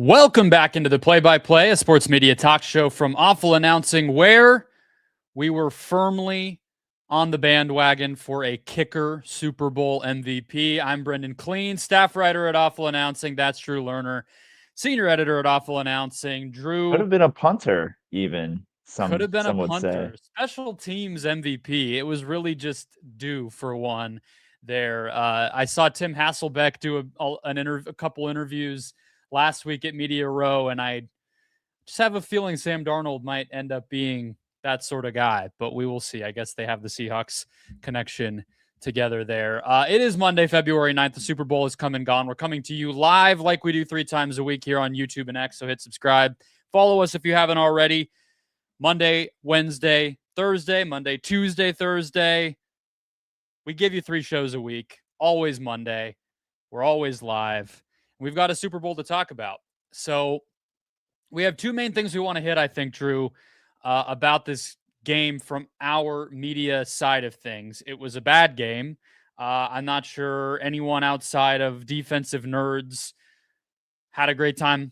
Welcome back into the Play-by-Play, a sports media talk show from Awful Announcing, where we were firmly on the bandwagon for a kicker Super Bowl MVP. I'm Brendan Clean, staff writer at Awful Announcing. That's Drew Lerner, senior editor at Awful Announcing. Drew Could have been a punter, even could have been a some would say. punter, special teams MVP. It was really just due for one there. I saw Tim Hasselbeck do a couple interviews last week at Media Row, and I just have a feeling Sam Darnold might end up being that sort of guy, but we will see. I guess they have the Seahawks connection together there. It is Monday, February 9th. The Super Bowl is come and gone. We're coming to you live like we do 3 times a week here on YouTube and X, so hit subscribe. Follow us if you haven't already. Monday, Wednesday, Thursday, Monday, Tuesday, Thursday. We give you 3 shows a week, always Monday. We're always live. We've got a Super Bowl to talk about. So we have 2 main things we want to hit, I think, Drew, about this game from our media side of things. It was a bad game. I'm not sure anyone outside of defensive nerds had a great time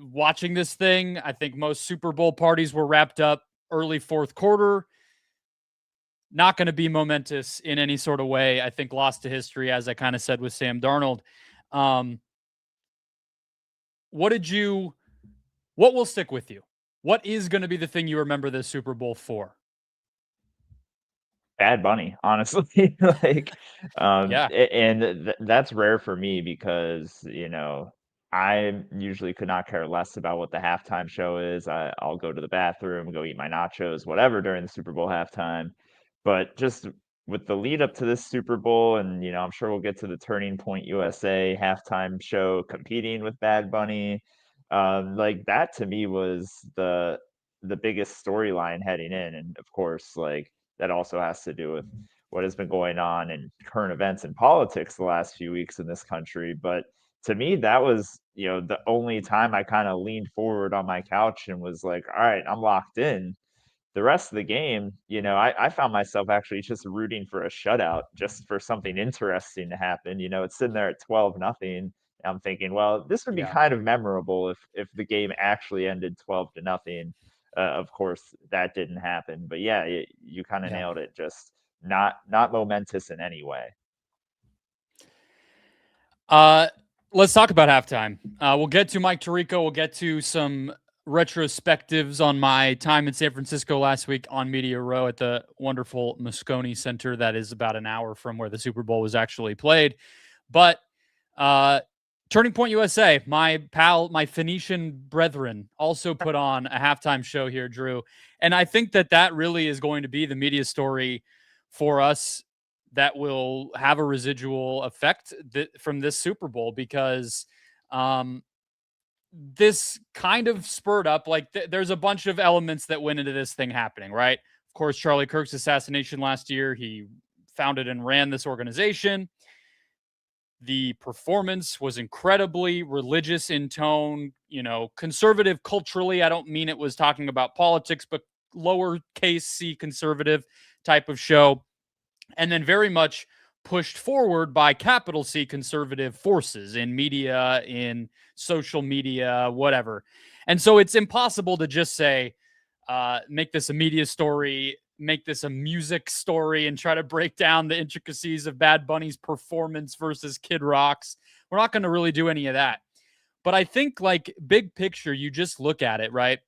watching this thing. I think most Super Bowl parties were wrapped up early fourth quarter. Not going to be momentous in any sort of way. I think lost to history, as I kind of said with Sam Darnold. What will stick with you? What is going to be the thing you remember this Super Bowl for? Bad Bunny, honestly. Yeah. And that's rare for me because, I usually could not care less about what the halftime show is. I'll go to the bathroom, go eat my nachos, whatever during the Super Bowl halftime. But just with the lead up to this Super Bowl, and I'm sure we'll get to the Turning Point USA halftime show competing with Bad Bunny. Like that to me was the biggest storyline heading in, and of course, like that also has to do with what has been going on in current events and politics the last few weeks in this country. But to me, that was the only time I kind of leaned forward on my couch and was like, all right, I'm locked in. The rest of the game, I found myself actually just rooting for a shutout, just for something interesting to happen. It's sitting there at 12-0. I'm thinking, well, this would be Yeah. kind of memorable if the game actually ended 12-0. Of course, that didn't happen, but yeah, you kind of Yeah. nailed it. Just not momentous in any way. Let's talk about halftime. We'll get to Mike Tirico. We'll get to some retrospectives on my time in San Francisco last week on Media Row at the wonderful Moscone Center. That is about an hour from where the Super Bowl was actually played. But Turning Point USA, my Phoenician brethren, also put on a halftime show here, Drew. And I think that really is going to be the media story for us that will have a residual effect from this Super Bowl, because this kind of spurred up, like there's a bunch of elements that went into this thing happening, right? Of course, Charlie Kirk's assassination last year. He founded and ran this organization. The performance was incredibly religious in tone, conservative culturally. I don't mean it was talking about politics, but lowercase c conservative type of show. And then very much pushed forward by capital C conservative forces in media, in social media, whatever. And so it's impossible to just say, make this a media story, make this a music story, and try to break down the intricacies of Bad Bunny's performance versus Kid Rock's. We're not going to really do any of that. But I think, like, big picture, you just look at it, right?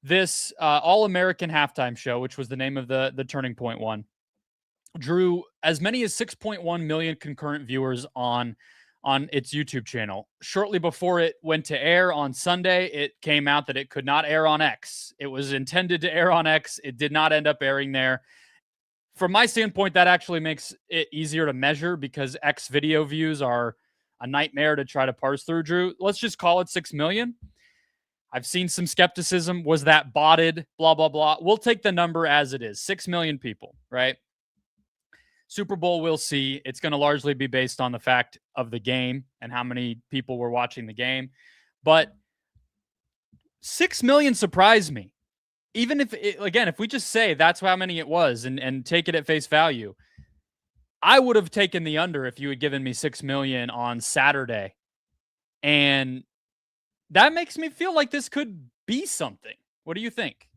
This All-American Halftime Show, which was the name of the Turning Point one, drew as many as 6.1 million concurrent viewers on its YouTube channel. Shortly before it went to air on Sunday, it came out that it could not air on X. It was intended to air on X. It did not end up airing there. From my standpoint, that actually makes it easier to measure, because X video views are a nightmare to try to parse through, Drew. Let's just call it 6 million. I've seen some skepticism. Was that botted? Blah, blah, blah. We'll take the number as it is. 6 million people, right? Super Bowl, we'll see. It's going to largely be based on the fact of the game and how many people were watching the game. But 6 million surprised me. Even if we just say that's how many it was and take it at face value, I would have taken the under if you had given me 6 million on Saturday. And that makes me feel like this could be something. What do you think?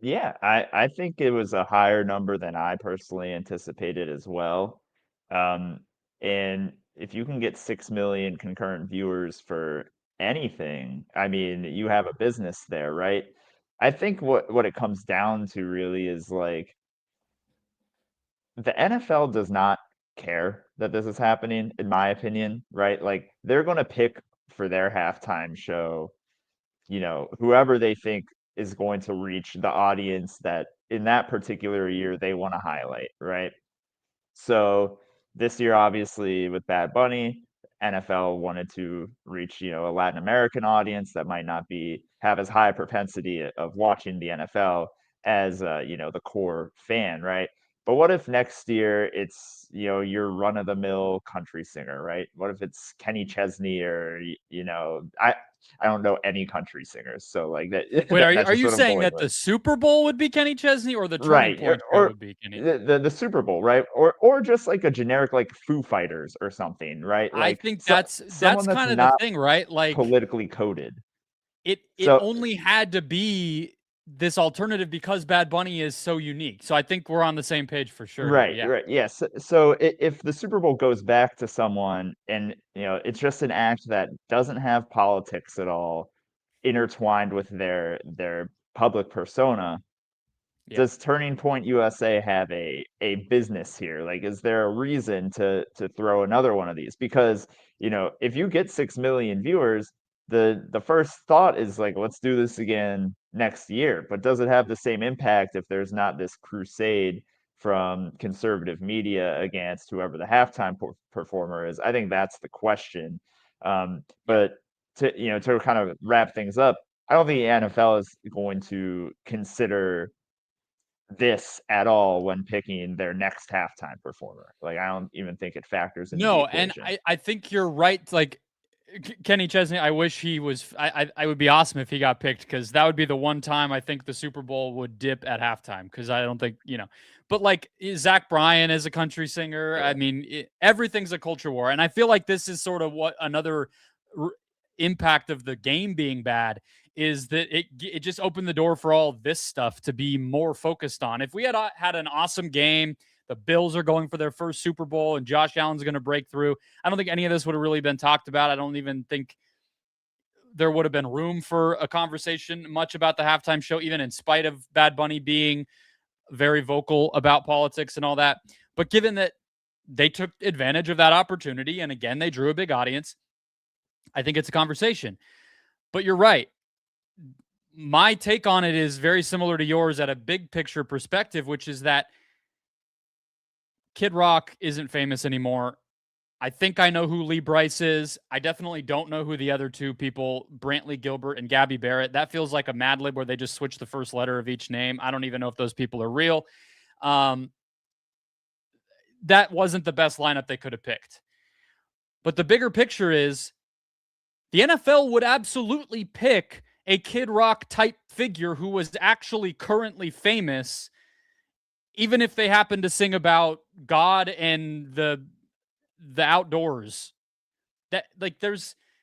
Yeah, I think it was a higher number than I personally anticipated as well. Um, and if you can get 6 million concurrent viewers for anything, I mean, you have a business there, right? I think what it comes down to really is like the NFL does not care that this is happening, in my opinion, right? Like they're going to pick for their halftime show, whoever they think is going to reach the audience that in that particular year they want to highlight, right? So this year, obviously, with Bad Bunny, NFL wanted to reach, a Latin American audience that might not have as high a propensity of watching the NFL as the core fan, right? But what if next year it's, your run-of-the-mill country singer, right? What if it's Kenny Chesney or, I don't know any country singers, so like that Wait, that's are just you what I'm saying going that with. the Super Bowl would be Kenny Chesney or the Turning Right, Point show or would be Kenny? the Super Bowl, right? Or just like a generic like Foo Fighters or something, right? I Like think someone that's that's kind of the not thing, right? Like politically coded. it So only had to be this alternative because Bad Bunny is so unique. So I think we're on the same page for sure here. right, Yeah. right, yes. So if the Super Bowl goes back to someone and it's just an act that doesn't have politics at all intertwined with their public persona, Yeah. does Turning Point USA have a business here? Like, is there a reason to throw another one of these? Because, if you get 6 million viewers, the first thought is like, let's do this again next year. But does it have the same impact if there's not this crusade from conservative media against whoever the halftime performer is? I think that's the question. Yeah. But to kind of wrap things up, I don't think the NFL is going to consider this at all when picking their next halftime performer. Like, I don't even think it factors into the No, and equation. I think you're right. Like Kenny Chesney, I wish he was. I would be awesome if he got picked because that would be the one time I think the Super Bowl would dip at halftime because I don't think But like Zach Bryan is a country singer. I Sure. mean, everything's a culture war, and I feel like this is sort of what another r- impact of the game being bad is that it just opened the door for all this stuff to be more focused on. If we had an awesome game, the Bills are going for their first Super Bowl, and Josh Allen's going to break through. I don't think any of this would have really been talked about. I don't even think there would have been room for a conversation much about the halftime show, even in spite of Bad Bunny being very vocal about politics and all that. But given that they took advantage of that opportunity, and again, they drew a big audience, I think it's a conversation. But you're right. My take on it is very similar to yours at a big picture perspective, which is that Kid Rock isn't famous anymore. I think I know who Lee Brice is. I definitely don't know who the other two people, Brantley Gilbert and Gabby Barrett. That feels like a Mad Lib where they just switch the first letter of each name. I don't even know if those people are real. Um, that wasn't the best lineup they could have picked. But the bigger picture is the NFL would absolutely pick a Kid Rock type figure who was actually currently famous, even if they happen to sing about God and the outdoors. That like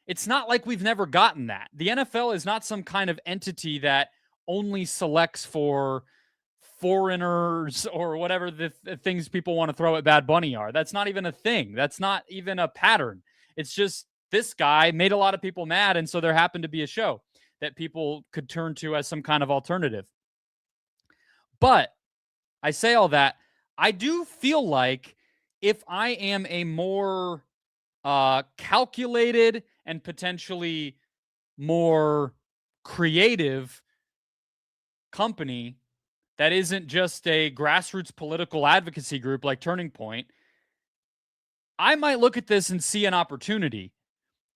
it's not like we've never gotten that. The NFL is not some kind of entity that only selects for foreigners or whatever the things people want to throw at Bad Bunny are. That's not even a thing. That's not even a pattern. It's just this guy made a lot of people mad, and so there happened to be a show that people could turn to as some kind of alternative. But I say all that, I do feel like if I am a more calculated and potentially more creative company that isn't just a grassroots political advocacy group like Turning Point, I might look at this and see an opportunity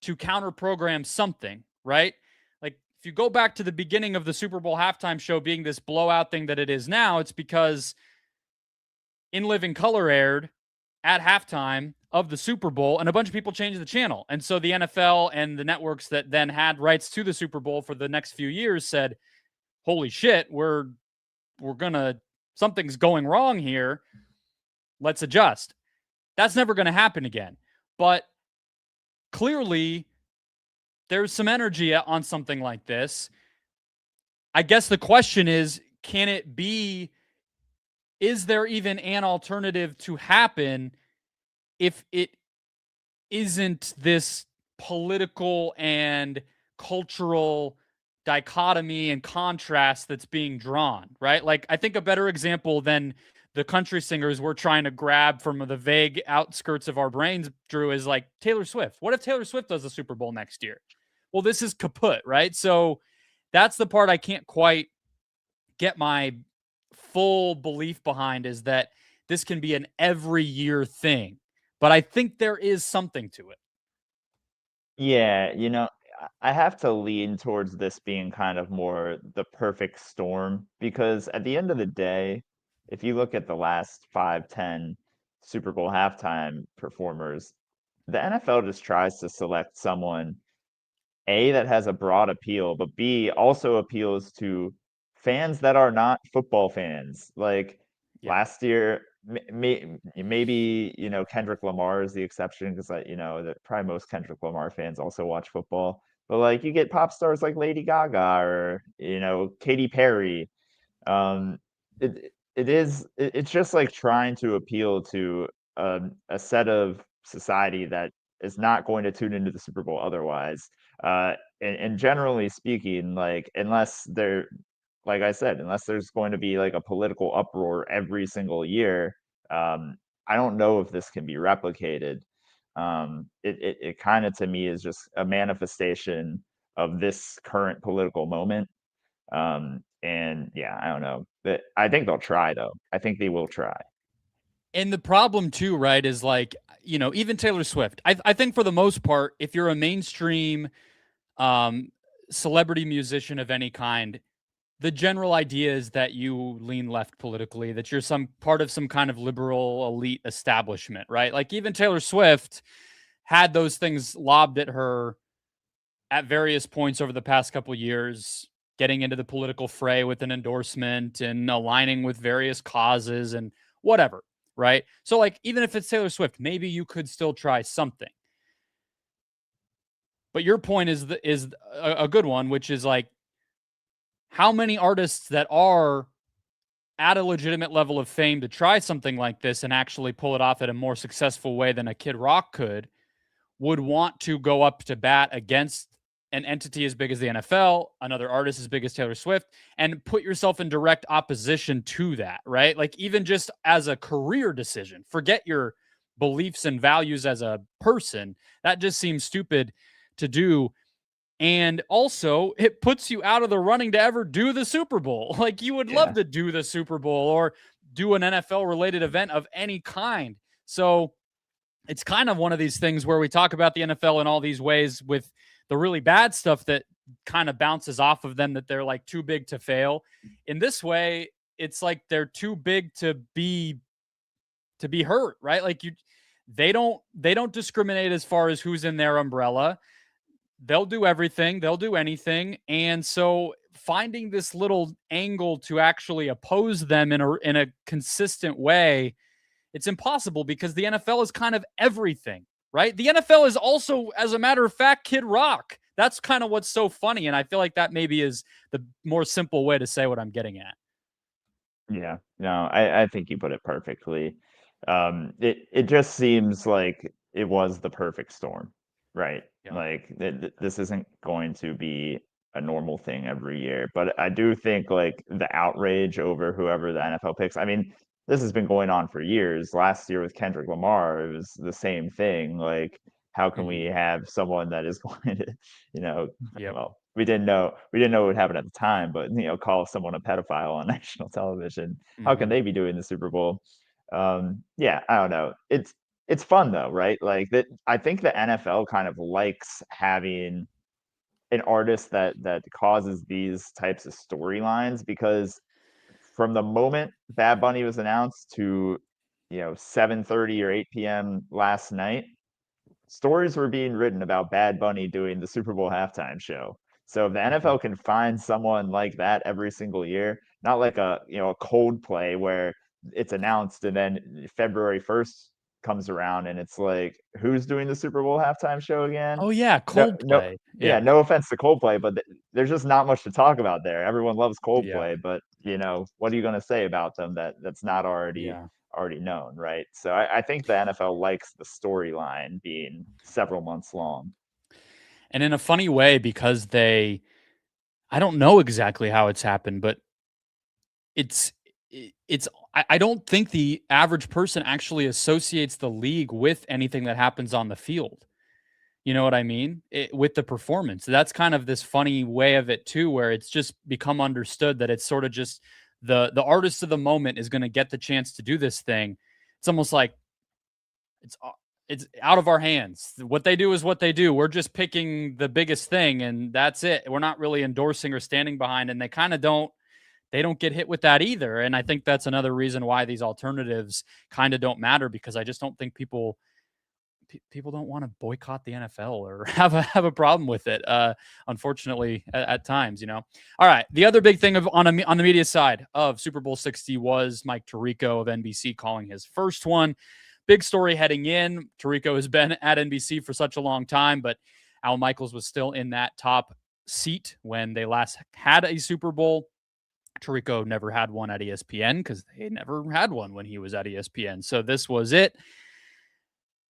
to counter program something, right? Like if you go back to the beginning of the Super Bowl halftime show being this blowout thing that it is now, it's because In Living Color aired at halftime of the Super Bowl, and a bunch of people changed the channel. And so the NFL and the networks that then had rights to the Super Bowl for the next few years said, holy shit, we're gonna something's going wrong here. Let's adjust. That's never gonna happen again. But clearly there's some energy on something like this. I guess the question is, can it be, is there even an alternative to happen if it isn't this political and cultural dichotomy and contrast that's being drawn, right? Like, I think a better example than the country singers we're trying to grab from the vague outskirts of our brains, Drew, is like Taylor Swift. What if Taylor Swift does the Super Bowl next year? Well, this is kaput, right? So that's the part I can't quite get my full belief behind, is that this can be an every year thing. But I think there is something to it. Yeah, I have to lean towards this being kind of more the perfect storm because at the end of the day, if you look at the last 5, 10 Super Bowl halftime performers, the NFL just tries to select someone A, that has a broad appeal, but B, also appeals to fans that are not football fans. Like Yeah. last year, maybe, Kendrick Lamar is the exception because, that probably most Kendrick Lamar fans also watch football. But like you get pop stars like Lady Gaga or, Katy Perry. It's just like trying to appeal to a set of society that is not going to tune into the Super Bowl otherwise. And generally speaking, like like I said, unless there's going to be like a political uproar every single year, I don't know if this can be replicated. It kind of to me is just a manifestation of this current political moment. And yeah, I don't know, but I think they'll try though. I think they will try. And the problem too, right, is like, even Taylor Swift. I think for the most part, if you're a mainstream um, celebrity musician of any kind, the general idea is that you lean left politically, that you're some part of some kind of liberal elite establishment, right? Like even Taylor Swift had those things lobbed at her at various points over the past couple of years, getting into the political fray with an endorsement and aligning with various causes and whatever, right? So like even if it's Taylor Swift, maybe you could still try something. But your point is a good one, which is like, how many artists that are at a legitimate level of fame to try something like this and actually pull it off at a more successful way than a Kid Rock could would want to go up to bat against an entity as big as the NFL, another artist as big as Taylor Swift, and put yourself in direct opposition to that, right? Like even just as a career decision, forget your beliefs and values as a person. That just seems stupid to do. And also, it puts you out of the running to ever do the Super Bowl. Like you would love Yeah. to do the Super Bowl or do an NFL related event of any kind. So it's kind of one of these things where we talk about the NFL in all these ways with the really bad stuff that kind of bounces off of them, that they're like too big to fail. In this way, it's like they're too big to be hurt, right? Like they don't discriminate as far as who's in their umbrella. They'll do everything, they'll do anything. And so finding this little angle to actually oppose them in a consistent way, it's impossible because the NFL is kind of everything, right? The NFL is also, as a matter of fact, Kid Rock. That's kind of what's so funny. And I feel like that maybe is the more simple way to say what I'm getting at. Yeah, no, I think you put it perfectly. It just seems like it was the perfect storm, right? Yeah. Like this isn't going to be a normal thing every year, but I do think like the outrage over whoever the NFL picks. I mean, this has been going on for years. Last year with Kendrick Lamar, it was the same thing. Like, how can we Mm-hmm. have someone that is going to, you know, Yep. well, we didn't know what would happen at the time, but call someone a pedophile on national television. How can Mm-hmm. they be doing the Super Bowl? Yeah, I don't know. It's fun though, right? Like that. I think the NFL kind of likes having an artist that causes these types of storylines because from the moment Bad Bunny was announced to 7:30 or 8 p.m. last night, stories were being written about Bad Bunny doing the Super Bowl halftime show. So if the Mm-hmm. NFL can find someone like that every single year, not like a Coldplay where it's announced and then February 1st comes around, and it's like, who's doing the Super Bowl halftime show again? Oh yeah, No, Coldplay. yeah, Yeah. no offense to Coldplay, but there's just not much to talk about there. Everyone loves Yeah. Coldplay, but what are you going to say about them that's not Yeah. already known, right? So I think the NFL likes the storyline being several months long. And in a funny way, because I don't know exactly how it's happened, but it's it's I don't think the average person actually associates the league with anything that happens on the field. You know what I mean? With the performance. That's kind of this funny way of it too, where it's just become understood that it's sort of just the artist of the moment is going to get the chance to do this thing. It's almost like it's it's out of our hands. What they do is what they do. We're just picking the biggest thing and that's it. We're not really endorsing or standing behind, and they don't get hit with that either. And I think that's another reason why these alternatives kind of don't matter, because I just don't think people don't want to boycott the NFL or have a problem with it. Unfortunately, at times, you know. All right, the other big thing on the media side of Super Bowl 60 was Mike Tirico of NBC calling his first one. Big story heading in. Tirico has been at NBC for such a long time, but Al Michaels was still in that top seat when they last had a Super Bowl. Tirico never had one at ESPN because they never had one when he was at ESPN. So this was it.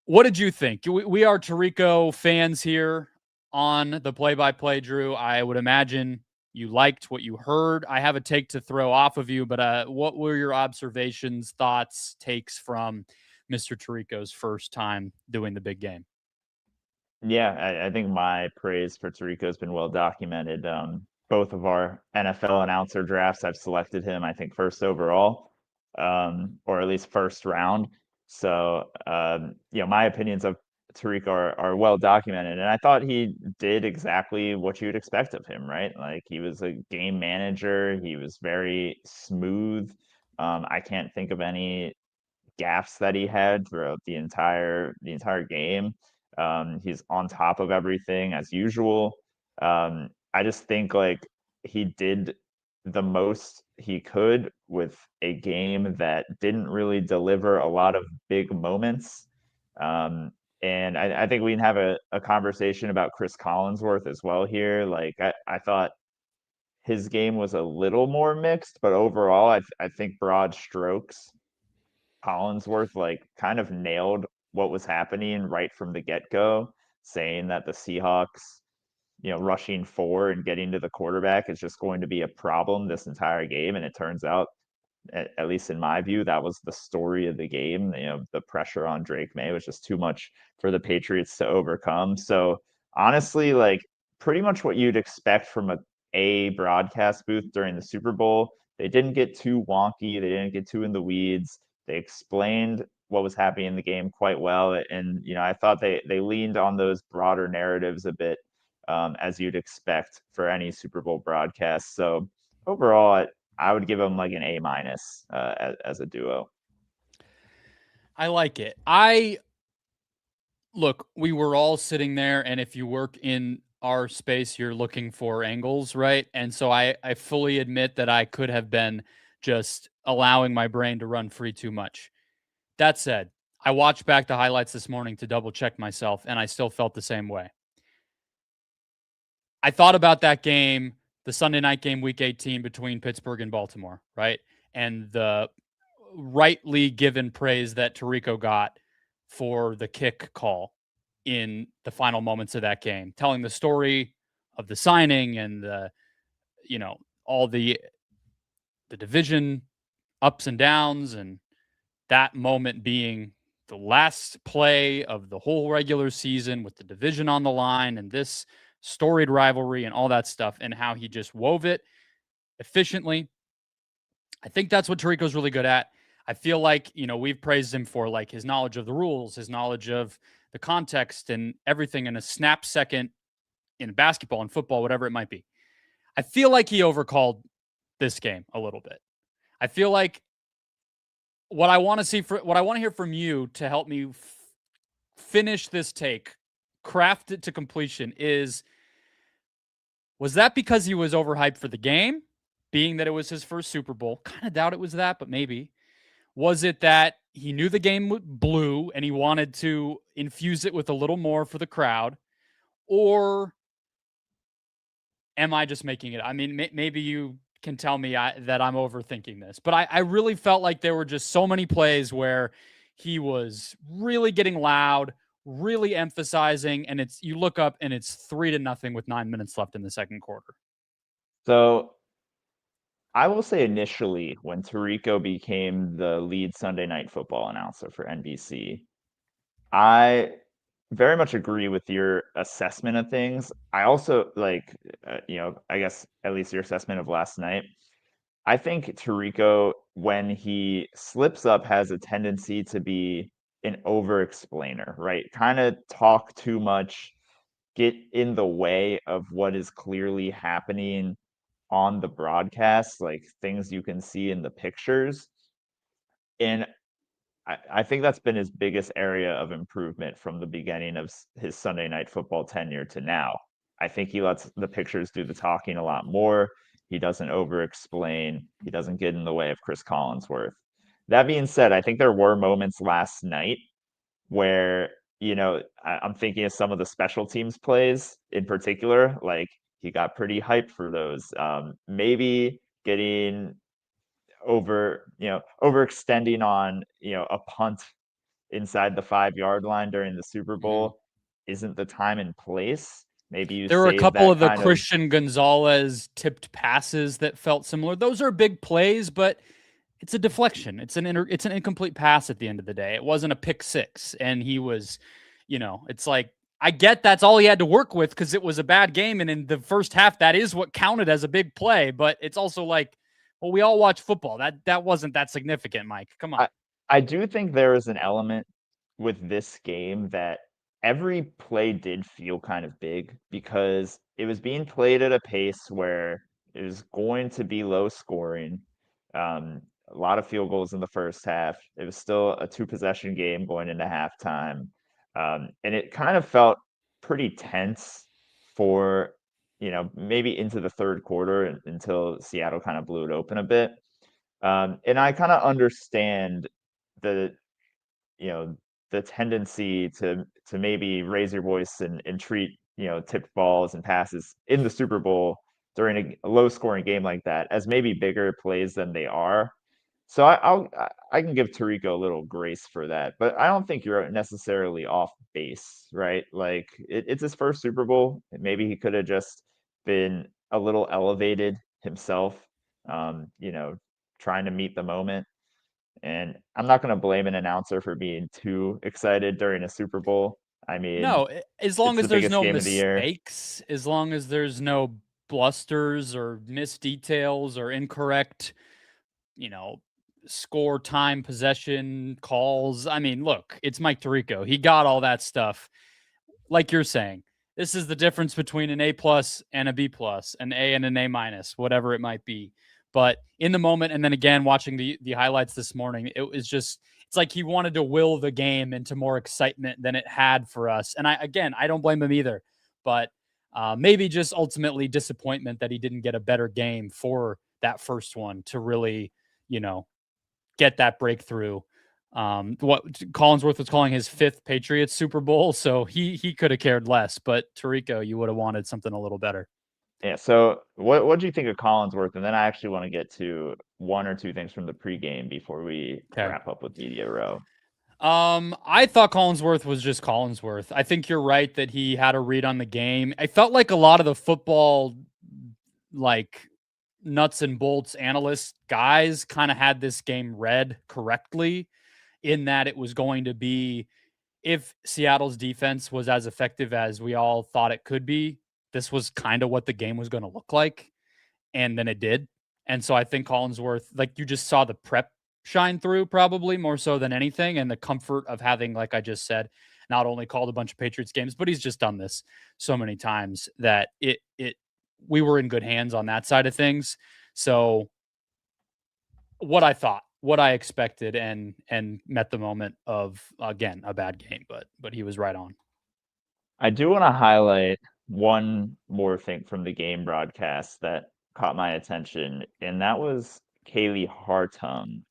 What did you think? We are Tirico fans here on the play-by-play, Drew. I would imagine you liked what you heard. I have a take to throw off of you, but what were your observations, thoughts, takes from Mr. Tirico's first time doing the big game? Yeah, I think my praise for Tarico has been well documented. Both of our NFL announcer drafts, I've selected him, I think, first overall, or at least first round. So, my opinions of Tariq are well documented, and I thought he did exactly what you'd expect of him, right? Like, he was a game manager. He was very smooth. I can't think of any gaffes that he had throughout the entire game. He's on top of everything as usual. I just think like he did the most he could with a game that didn't really deliver a lot of big moments. And I think we can have a conversation about Chris Collinsworth as well here. Like I thought his game was a little more mixed, but overall, I think broad strokes, Collinsworth like kind of nailed what was happening right from the get-go, saying that the Seahawks, rushing four and getting to the quarterback is just going to be a problem this entire game. And it turns out, at least in my view, that was the story of the game. The pressure on Drake May was just too much for the Patriots to overcome. So honestly, like pretty much what you'd expect from a broadcast booth during the Super Bowl. They didn't get too wonky. They didn't get too in the weeds. They explained what was happening in the game quite well. And, I thought they leaned on those broader narratives a bit, as you'd expect for any Super Bowl broadcast. So overall, I would give them like an A minus as a duo. I like it. Look, we were all sitting there, and if you work in our space, you're looking for angles, right? And so I fully admit that I could have been just allowing my brain to run free too much. That said, I watched back the highlights this morning to double check myself, and I still felt the same way. I thought about that game, the Sunday night game, week 18 between Pittsburgh and Baltimore, right? And the rightly given praise that Tirico got for the kick call in the final moments of that game, telling the story of the signing and all the division ups and downs, and that moment being the last play of the whole regular season with the division on the line and this storied rivalry and all that stuff, and how he just wove it efficiently. I think that's what Tarico's really good at. I feel like, we've praised him for like his knowledge of the rules, his knowledge of the context and everything in a snap second in basketball and football, whatever it might be. I feel like he overcalled this game a little bit. I feel like what I want to hear from you to help me finish this take, craft it to completion, was that because he was overhyped for the game, being that it was his first Super Bowl? Kind of doubt it was that, but maybe. Was it that he knew the game blew and he wanted to infuse it with a little more for the crowd? Or am I just making it? I mean, maybe you can tell me that I'm overthinking this, but I really felt like there were just so many plays where he was really getting loud, really emphasizing, and it's you look up and it's 3-0 with 9 minutes left in the second quarter. So I will say initially, when Tirico became the lead Sunday Night Football announcer for NBC, I very much agree with your assessment of things. I also like, I guess at least your assessment of last night. I think Tirico, when he slips up, has a tendency to be an over-explainer, right? Kind of talk too much, get in the way of what is clearly happening on the broadcast, like things you can see in the pictures. And I think that's been his biggest area of improvement from the beginning of his Sunday Night Football tenure to now. I think he lets the pictures do the talking a lot more. He doesn't over explain. He doesn't get in the way of Chris Collinsworth. That being said, I think there were moments last night where, I'm thinking of some of the special teams plays in particular. Like he got pretty hyped for those. Maybe getting overextending on, a punt inside the 5-yard line during the Super Mhm. Bowl isn't the time and place. Maybe you There were a save couple that of the kind of. Christian Gonzalez tipped passes that felt similar. Those are big plays, but it's a deflection. It's an incomplete pass at the end of the day. It wasn't a pick six, and he was, it's like I get that's all he had to work with because it was a bad game, and in the first half, that is what counted as a big play. But it's also like, well, we all watch football. That wasn't that significant, Mike. Come on. I I do think there is an element with this game that every play did feel kind of big because it was being played at a pace where it was going to be low scoring. A lot of field goals in the first half. It was still a two possession game going into halftime. And it kind of felt pretty tense for, maybe into the third quarter until Seattle kind of blew it open a bit. And I kind of understand the, you know, the tendency to maybe raise your voice and treat, tipped balls and passes in the Super Bowl during a low scoring game like that as maybe bigger plays than they are. So I can give Tirico a little grace for that, but I don't think you're necessarily off base, right? Like it's his first Super Bowl. Maybe he could have just been a little elevated himself, trying to meet the moment. And I'm not going to blame an announcer for being too excited during a Super Bowl. I mean, No, as long it's as the there's biggest no game of the year. mistakes, as long as there's no blusters or missed details or incorrect, you know, score time, possession calls. I mean, look, it's Mike Tirico. He got all that stuff. Like you're saying, this is the difference between an A plus and a B plus, an A and an A minus, whatever it might be. But in the moment, and then again watching the highlights this morning, it was just it's like he wanted to will the game into more excitement than it had for us. And I don't blame him either, but maybe just ultimately disappointment that he didn't get a better game for that first one to really, you know, get that breakthrough. What Collinsworth was calling his fifth Patriots Super Bowl, so he could have cared less. But Tirico, you would have wanted something a little better. Yeah. So what do you think of Collinsworth? And then I actually want to get to one or two things from the pregame before we Okay. wrap up with Media Row. I thought Collinsworth was just Collinsworth. I think you're right that he had a read on the game. I felt like a lot of the football, like nuts and bolts analyst guys, kind of had this game read correctly in that it was going to be if Seattle's defense was as effective as we all thought it could be, this was kind of what the game was going to look like. And then it did. And so I think Collinsworth, like you just saw the prep shine through probably more so than anything. And the comfort of having, like I just said, not only called a bunch of Patriots games, but he's just done this so many times that we were in good hands on that side of things. So what I thought, what I expected, and met the moment of again a bad game, but he was right on. I do want to highlight one more thing from the game broadcast that caught my attention, and that was Kaylee Hartung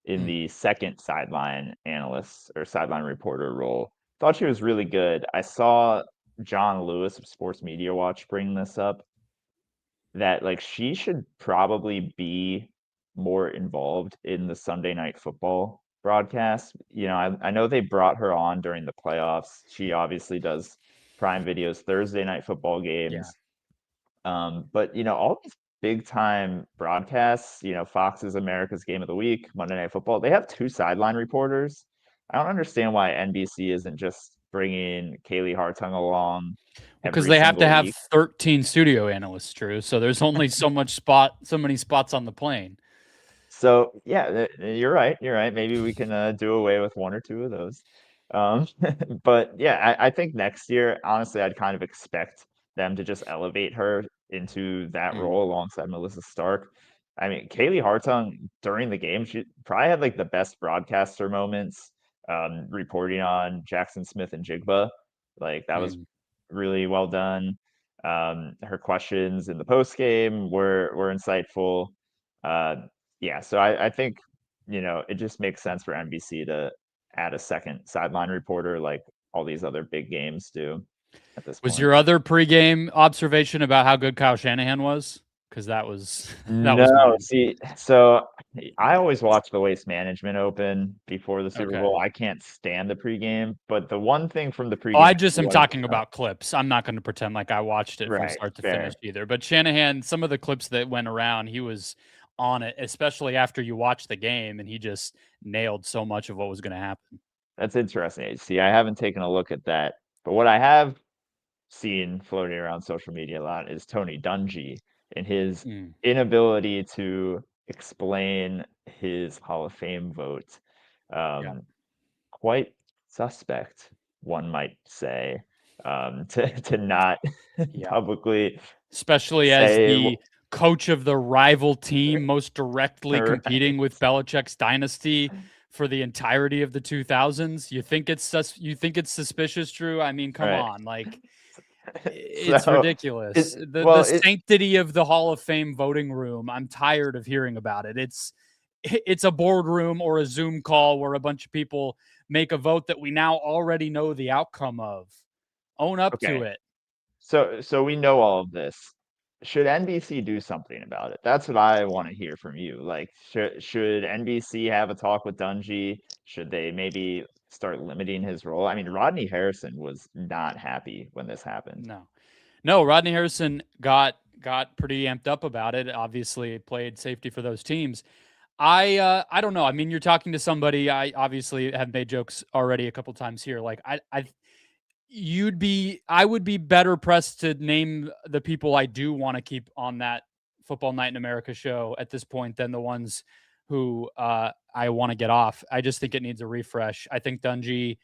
in the second sideline analyst or sideline reporter role. Thought she was really good. I saw John Lewis of Sports Media Watch bring this up that like she should probably be more involved in the Sunday night football broadcast. I know they brought her on during the playoffs. She obviously does Prime Video's Thursday night football Yeah. games. But all these big time broadcasts, Fox's America's Game of the Week, Monday Night Football, they have two sideline reporters. I don't understand why NBC isn't just bringing Kaylee Hartung along Because every they have to single have week. 13 studio analysts, Drew. So there's only so many spots on the plane. So yeah, you're right. You're right. Maybe we can do away with one or two of those. Um, but yeah, I think next year, honestly, I'd kind of expect them to just elevate her into that Mm, role alongside Melissa Stark. I mean, Kaylee Hartung during the game, she probably had like the best broadcaster moments, reporting on Jackson Smith and Jigba. Like that was mm. really well done. Her questions in the post game were insightful. Uh, yeah, so I think it just makes sense for NBC to add a second sideline reporter like all these other big games do at this Was point. your other pregame observation about how good Kyle Shanahan was? Because that was that No, was mine. see, so I always watch the Waste Management Open before the Super Okay. Bowl. I can't stand the pregame, but the one thing from the Oh, pregame I I just do am want to talking know, about clips. I'm not going to pretend like I watched it from right, start to finish fair. either. But Shanahan, some of the clips that went around, he was on it, especially after you watch the game, and he just nailed so much of what was going to happen. That's interesting. See, I haven't taken a look at that, but what I have seen floating around social media a lot is Tony Dungy and his Mm, inability to explain his Hall of Fame vote. yeah, Um, Quite suspect, one might say, to not yeah. publicly Especially as say, the coach of the rival team, most directly competing right, with Belichick's dynasty for the entirety of the 2000s. You think it's suspicious, Drew? I mean, come right. on, like it's So, ridiculous. The well, sanctity of the Hall of Fame voting room. I'm tired of hearing about it. It's a boardroom or a Zoom call where a bunch of people make a vote that we now already know the outcome of. Own up to okay. it. So we know all of this. Should NBC do something about it? That's what I want to hear from you. Like, should NBC have a talk with Dungy? Should they maybe start limiting his role? I mean, Rodney Harrison was not happy when this happened. No. No, Rodney Harrison got pretty amped up about it. Obviously, played safety for those teams. I don't know. I mean, you're talking to somebody. I obviously have made jokes already a couple times here. Like I would be better pressed to name the people I do want to keep on that Football Night in America show at this point than the ones who I want to get off. I just think it needs a refresh. I think Dungy,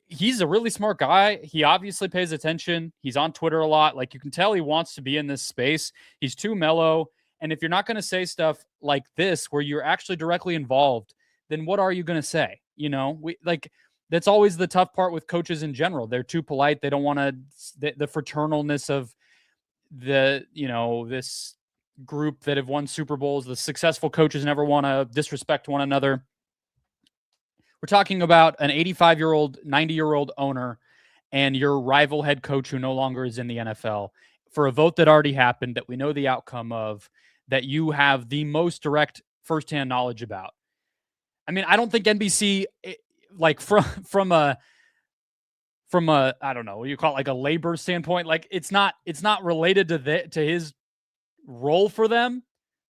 he's a really smart guy. He obviously pays attention. He's on Twitter a lot. Like you can tell he wants to be in this space. He's too mellow. And if you're not going to say stuff like this where you're actually directly involved, then what are you going to say? You know, we like that's always the tough part with coaches in general. They're too polite. They don't want to the fraternalness of this group that have won Super Bowls. The successful coaches never want to disrespect one another. We're talking about an 85-year-old, 90-year-old owner and your rival head coach who no longer is in the NFL for a vote that already happened that we know the outcome of, that you have the most direct firsthand knowledge about. I mean, I don't think NBC, like from a I don't know what you call it, like a labor standpoint, like it's not related to his role for them.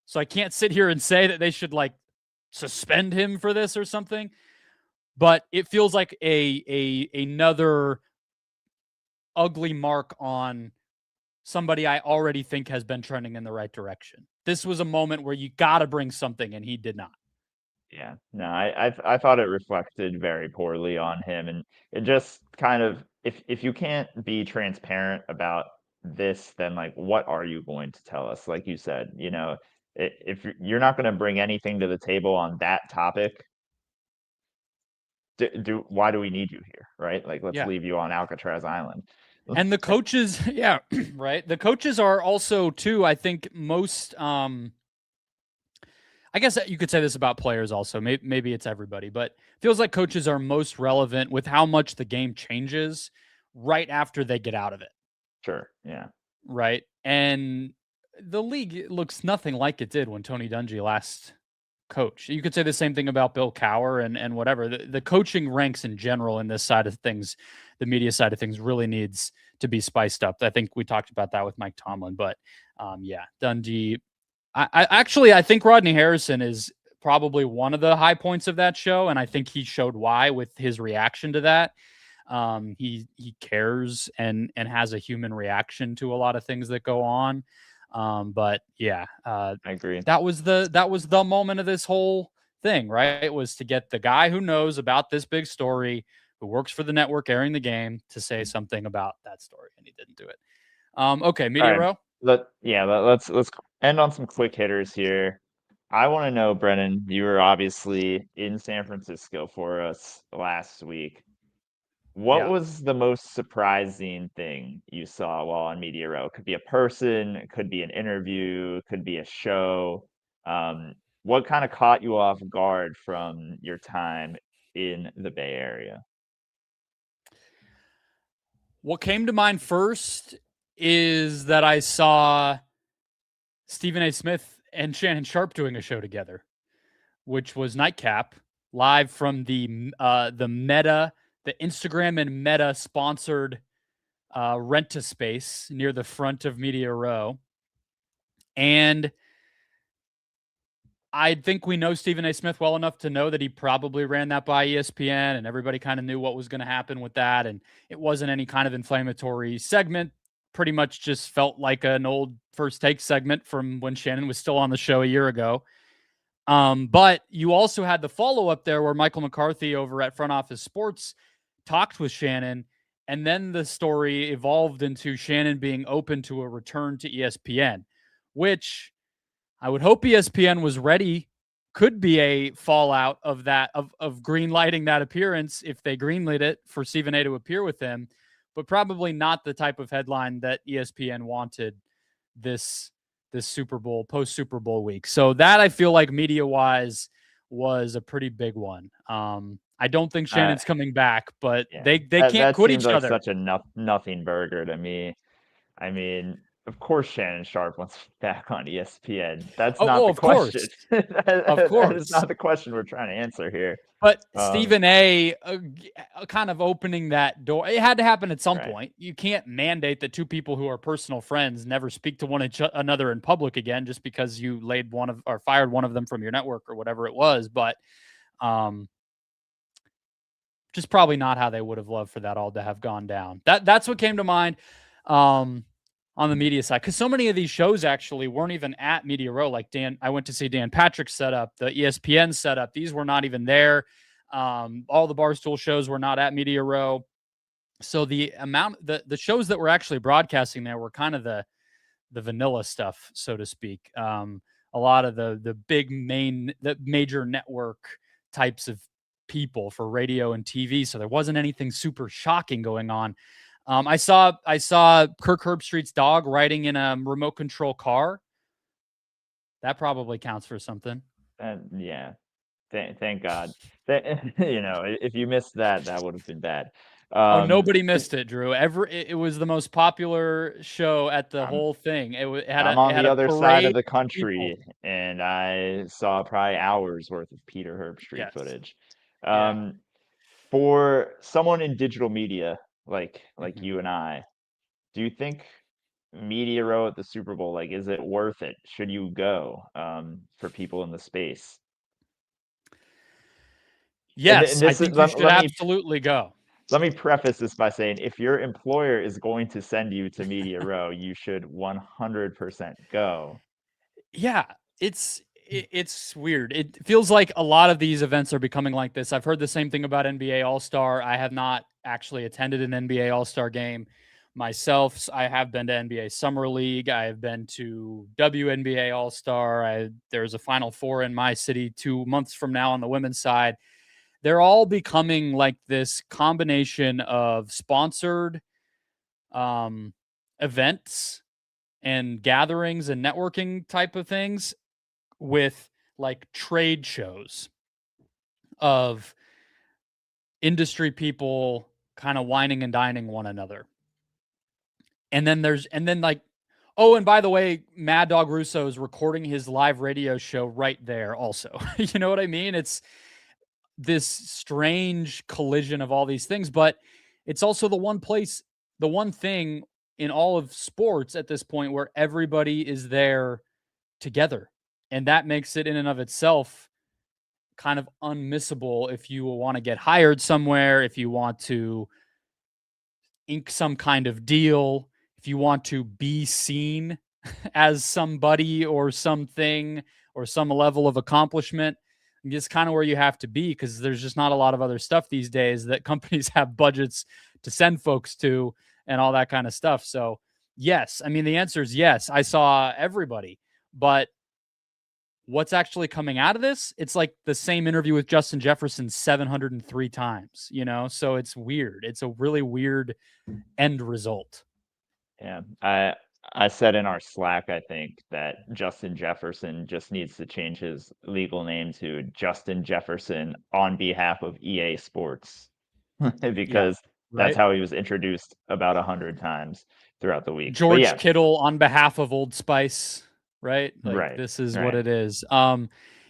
So I can't sit here and say that they should like suspend him for this or something. But it feels like another ugly mark on somebody I already think has been trending in the right direction. This was a moment where you got to bring something, and he did not. Yeah, no, I thought it reflected very poorly on him, and it just kind of if you can't be transparent about this, then like what are you going to tell us? Like you said, if you're not going to bring anything to the table on that topic, why do we need you here, right? Like let's Yeah. leave you on Alcatraz Island. And the coaches, yeah, right. The coaches are also too, I think most I guess you could say this about players also. Maybe it's everybody, but feels like coaches are most relevant with how much the game changes right after they get out of it. Sure. Yeah. Right. And the league looks nothing like it did when Tony Dungy last coached. You could say the same thing about Bill Cowher and whatever. The coaching ranks in general in this side of things, the media side of things really needs to be spiced up. I think we talked about that with Mike Tomlin, but yeah, Dungy. I think Rodney Harrison is probably one of the high points of that show, and I think he showed why with his reaction to that. He cares and has a human reaction to a lot of things that go on. But yeah, I agree. that was the moment of this whole thing, right? It was to get the guy who knows about this big story, who works for the network airing the game, to say something about that story, and he didn't do it. Okay, All media right. row. Let's end on some quick hitters here. I want to know, Brennan, you were obviously in San Francisco for us last week. What Yeah. was the most surprising thing you saw while on Media Row? Could be a person, it could be an interview, could be a show. What kind of caught you off guard from your time in the Bay Area? What came to mind first is that I saw Stephen A. Smith and Shannon Sharp doing a show together, which was Nightcap, live from the Meta, the Instagram and Meta sponsored rent a space near the front of Media Row. And I think we know Stephen A. Smith well enough to know that he probably ran that by ESPN, and everybody kind of knew what was going to happen with that. And it wasn't any kind of inflammatory segment. Pretty much just felt like an old First Take segment from when Shannon was still on the show a year ago. But you also had the follow up there where Michael McCarthy over at Front Office Sports talked with Shannon, and then the story evolved into Shannon being open to a return to ESPN, which I would hope ESPN was ready. Could be a fallout of that of green lighting that appearance if they greenlit it for Stephen A to appear with him, but probably not the type of headline that ESPN wanted this Super Bowl post Super Bowl week. So that I feel like media wise was a pretty big one. I don't think Uh, Shannon's coming back, but yeah, they that can't that quit seems each like other. such a nothing burger to me. I mean, of course Shannon Sharp wants back on ESPN. That's Oh, not well, the of course, question. of That is course. not the question we're trying to answer here. But Um, Stephen A. Kind of opening that door. It had to happen at some right. point. You can't mandate that two people who are personal friends never speak to one another in public again just because you laid one of or fired one of them from your network or whatever it was. But um, just probably not how they would have loved for that all to have gone down. That's what came to mind. On the media side, because so many of these shows actually weren't even at Media Row. Like I went to see Dan Patrick's setup, the ESPN setup. These were not even there. All the Barstool shows were not at Media Row. So the shows that were actually broadcasting there were kind of the vanilla stuff, so to speak. A lot of the major network types of people for radio and TV. So there wasn't anything super shocking going on. I saw Kirk Herbstreit's dog riding in a remote control car. That probably counts for something. And yeah, thank God. If you missed that, that would have been bad. Oh, Um, nobody missed it, Drew. It was the most popular show at the I'm whole thing. It had I'm a on the other side of parade the of people. country, and I saw probably hours worth of Peter Herbstreit Yes. footage. Yeah. Um, for someone in digital media like Mhm. you and I, do you think media row at the Super Bowl, like, is it worth it? Should you go, for people in the space? And Yes, I this is think you should let me absolutely go. preface this by saying if your employer is going to send you to media row, you should 100% go. Yeah, it's weird. It feels like a lot of these events are becoming like this. I've heard the same thing about NBA All-Star. I have not actually attended an NBA All-Star game myself. I have been to NBA Summer League. I have been to WNBA All-Star. There's a Final Four in my city 2 months from now on the women's side. They're all becoming like this combination of sponsored um, events and gatherings and networking type of things with like trade shows of industry people kind of whining and dining one another. And then like, oh, and by the way, Mad Dog Russo is recording his live radio show right there also. You know what I mean? It's this strange collision of all these things, but it's also the one thing in all of sports at this point where everybody is there together. And that makes it in and of itself kind of unmissable if you want to get hired somewhere, if you want to ink some kind of deal, if you want to be seen as somebody or something or some level of accomplishment. It's kind of where you have to be because there's just not a lot of other stuff these days that companies have budgets to send folks to and all that kind of stuff. So, yes, I mean, the answer is yes. I saw everybody, but what's actually coming out of this? It's like the same interview with Justin Jefferson 703 times, you know? So it's weird. It's a really weird end result. Yeah, I said in our Slack, I think that Justin Jefferson just needs to change his legal name to Justin Jefferson on behalf of EA Sports Yeah. because that's Right. how he was introduced about 100 times throughout the week. But George yeah, Kittle on behalf of Old Spice, right? Like right, this is what right. it is.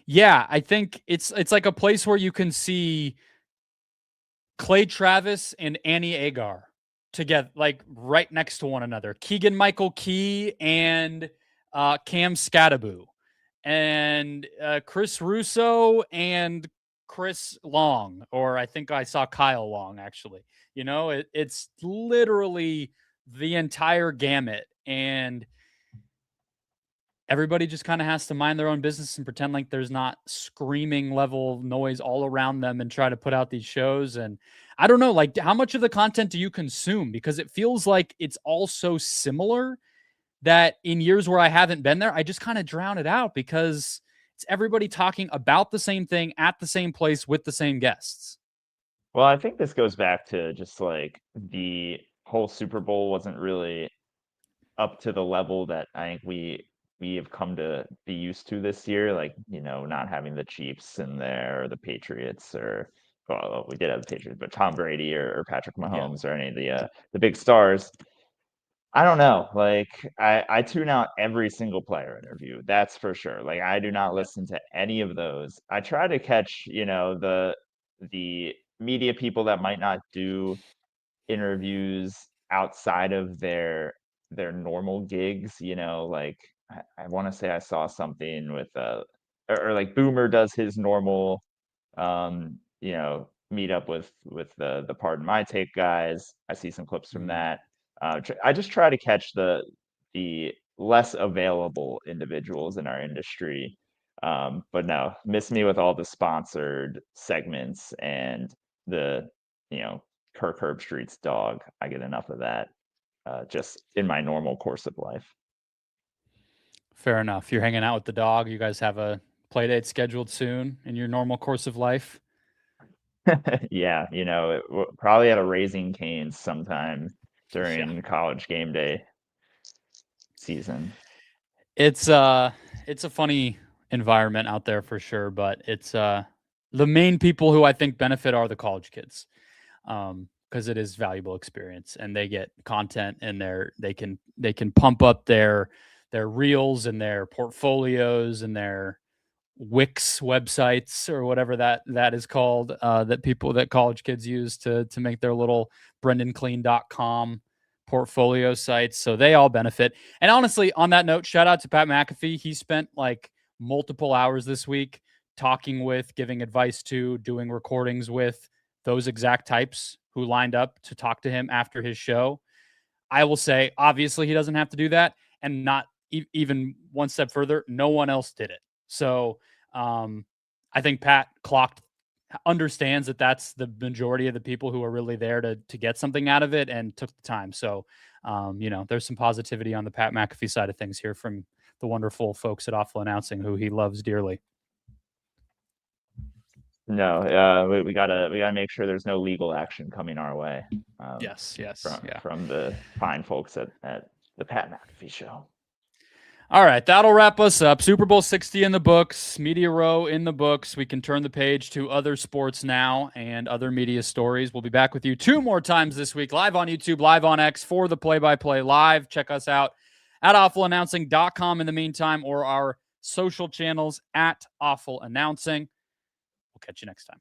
Yeah, I think it's like a place where you can see Clay Travis and Annie Agar together, like right next to one another. Keegan Michael Key and Cam Scattaboo, and Chris Russo and Chris Long, or I think I saw Kyle Long actually. You know, it's literally the entire gamut, and everybody just kind of has to mind their own business and pretend like there's not screaming level noise all around them and try to put out these shows. And I don't know, like, how much of the content do you consume? Because it feels like it's all so similar that in years where I haven't been there, I just kind of drown it out because it's everybody talking about the same thing at the same place with the same guests. Well, I think this goes back to just like the whole Super Bowl wasn't really up to the level that I think we have come to be used to this year. Like, not having the Chiefs in there or the Patriots or well, we did have the Patriots, but Tom Brady or Patrick Yeah. Mahomes or any of the big stars. I don't know. Like I tune out every single player interview. That's for sure. Like I do not Yep. listen to any of those. I try to catch, the media people that might not do interviews outside of their normal gigs, like I want to say I saw something with or like Boomer does his normal meet up with the Pardon My Take guys. I see some clips from Mm. that. I just try to catch the less available individuals in our industry. But no, miss me with all the sponsored segments and the Kirk Herbstreit's dog. I get enough of that just in my normal course of life. Fair enough. You're hanging out with the dog. You guys have a play date scheduled soon in your normal course of life. Yeah, probably at a Raising Cane's sometime Yeah. during college game day season. It's uh it's a funny environment out there for sure, but it's the main people who I think benefit are the college kids. Because it is valuable experience and they get content and they can pump up their reels and their portfolios and their Wix websites or whatever that is called, that college kids use to make their little brendanclean.com portfolio sites. So they all benefit. And honestly, on that note, shout out to Pat McAfee. He spent like multiple hours this week talking with, giving advice to, doing recordings with those exact types who lined up to talk to him after his show. I will say, obviously, he doesn't have to do that. And not even one step further, no one else did it. So um, I think Pat understands that that's the majority of the people who are really there to get something out of it and took the time. So, there's some positivity on the Pat McAfee side of things here from the wonderful folks at Awful Announcing who he loves dearly. No, we gotta make sure there's no legal action coming our way Yes, yes, from yeah. from the fine folks at the Pat McAfee show. All right, that'll wrap us up. Super Bowl 60 in the books, Media Row in the books. We can turn the page to other sports now and other media stories. We'll be back with you 2 more times this week, live on YouTube, live on X for the play-by-play live. Check us out at awfulannouncing.com in the meantime, or our social channels at Awful Announcing. We'll catch you next time.